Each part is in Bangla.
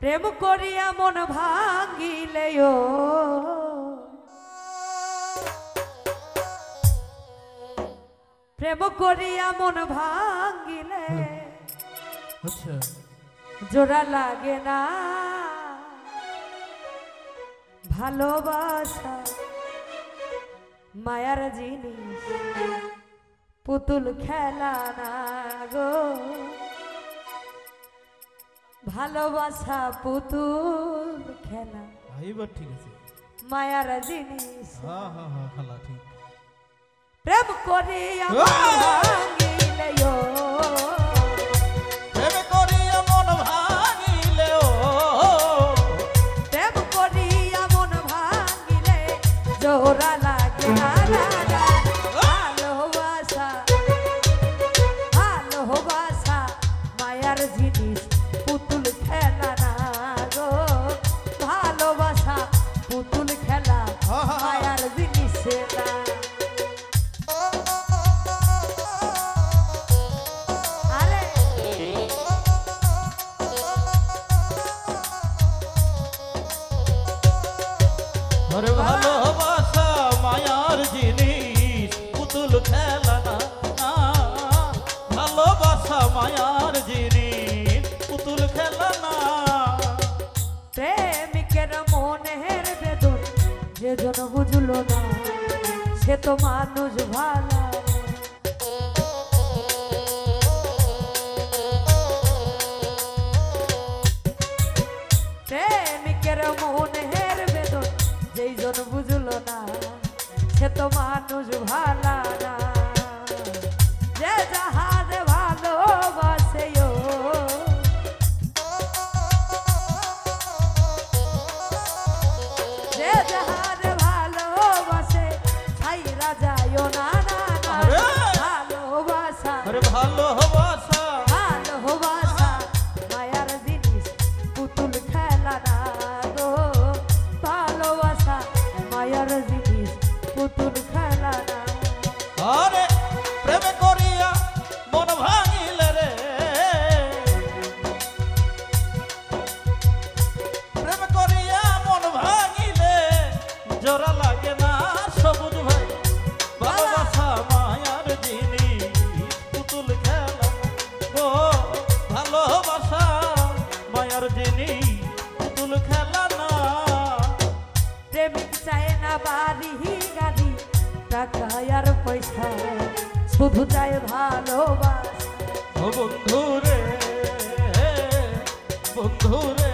প্রেম করিয়া মন ভাঙিলেও প্রেম করিয়া মন ভাঙিলে আচ্ছা জোড়া লাগে না ভালোবাসা মায়ার জিনিস পুতুল খেলা না গো ভালোবাসা পুতুল খেলা এইবার ঠিক আছে মায়ার জিনিস হ্যাঁ হ্যাঁ হ্যাঁ খালা ঠিক প্রেম করিয়া ভাঙিলেও প্রেম করিয়া মন ভাঙিলেও প্রেম করিয়া মন ভাঙিলে জোড়া লাগে না ভালোবাসা ভালোবাসা মায়ার জিনিস পুতুল খেলা না গো ভালোবাসা পুতুল খেলা মায়ার জিনিস না আরে ভালোবাসা মায়ার জিনিস পুতুল খেলা না ভালোবাসা মায়ার জিনিস পুতুল খেলা না প্রেমিকের মনের বেদন যেজন বুঝলো না সে তো মানুষ ভালো প্রেমিকের মনের বেদন যেইজন বুঝলো না সে তো মানুষ ভালো না যে যাহার ভালোবাসে যে যাহার ভালোবাসে ছাইরা যায়ও না ভালোবাসা আরে ভালোবাসা ভালোবাসা মায়ার জিনিস পুতুল খেলা না গো ভালোবাসা মায়ার জিনিস পুতুল খেলা না আরে প্রেম করিয়া মন ভাঙিলে রে প্রেম করিয়া মন ভাঙিলে জোড়া লাগে না সবুজ ভাই ভালোবাসা মায়ার জিনিস পুতুল খেলা গো ভালোবাসা মায়ার জিনিস পুতুল খেলা না প্রেমিক চায় না বাড়ি গাড়ি টাকা আর পয়সা শুধু চায় ভালোবাসা ও বন্ধু রে বন্ধু রে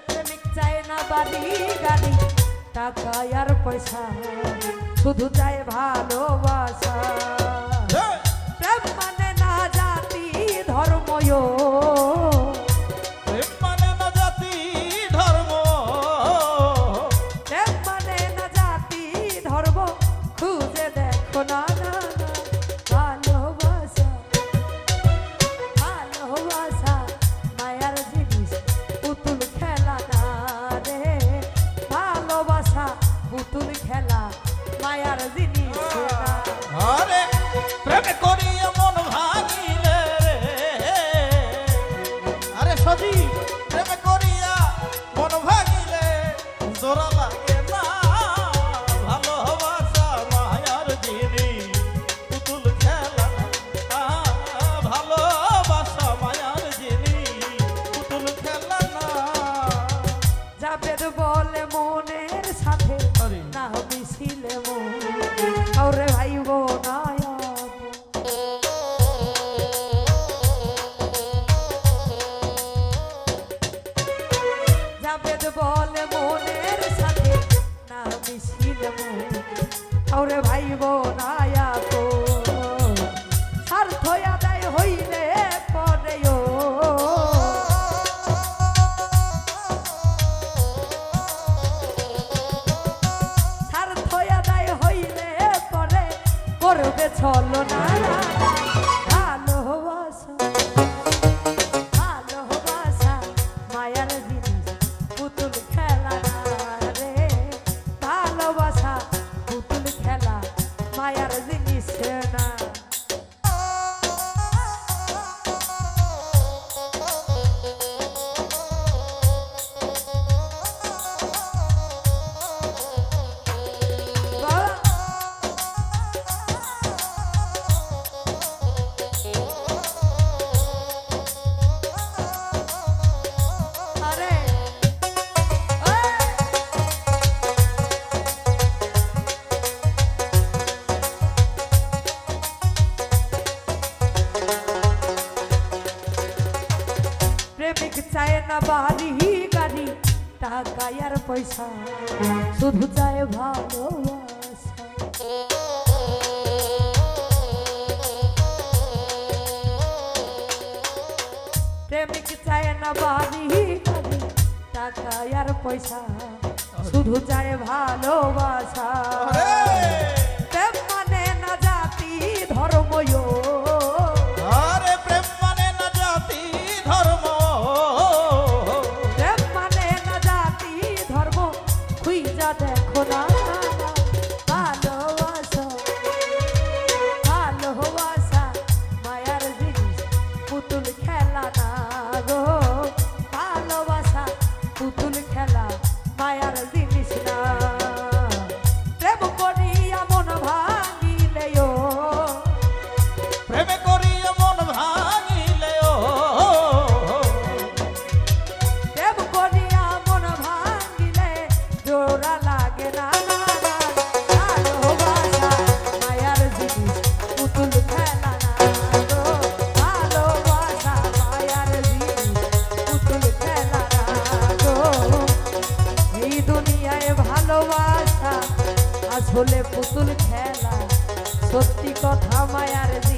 প্রেমিক চায় না বাড়ি গাড়ি টাকা আর পয়সা শুধু চায় ভালোবাসা প্রেম মানে না জাতি ধর্ময় প্রেম মানে না জাতি ধর্ম প্রেম মানে না জাতি ধর্ম খুঁজে দেখো না ভালোবাসা ভালোবাসা মায়ার জিনিস পুতুল খেলা না রে ভালোবাসা পুতুল খেলা মায়ার জিনিস না আরে প্রেম করিয়া মন ভাঙিলে রে চায় না বাড়ি গাড়ি টাকা আর পয়সা, শুধু চায় ভালোবাসা। প্রেমিক চায় না বাড়ি গাড়ি টাকা আর পয়সা, শুধু চায় ভালোবাসা। প্রেম মানে না জাতি ধর্ম, আরে প্রেম মানে না জাতি ধর্ম, প্রেম মানে না জাতি ধর্ম, খুঁজা দেখো না ভালোবাসা। ভালোবাসা মায়ার জিনিস, পুতুল খেলা না গো। ভালোবাসা পুতুল খেলা, মায়ার জিনিস না। প্রেম করিয়া মন ভাঙিলেও, প্রেমে করিয়া মন ভাঙিলেও, প্রেম করিয়া মন ভাঙিলে জোড়া লাগে না। ভালোবাসা মায়ার জিনিস, পুতুল খেলা না গো। ভালোবাসা মায়ার জিনিস, পুতুল খেলা না গো। এই দুনিয়ায় ভালোবাসা আসলে পুতুল খেলা, সত্যি কথা মায়ার জিনিস।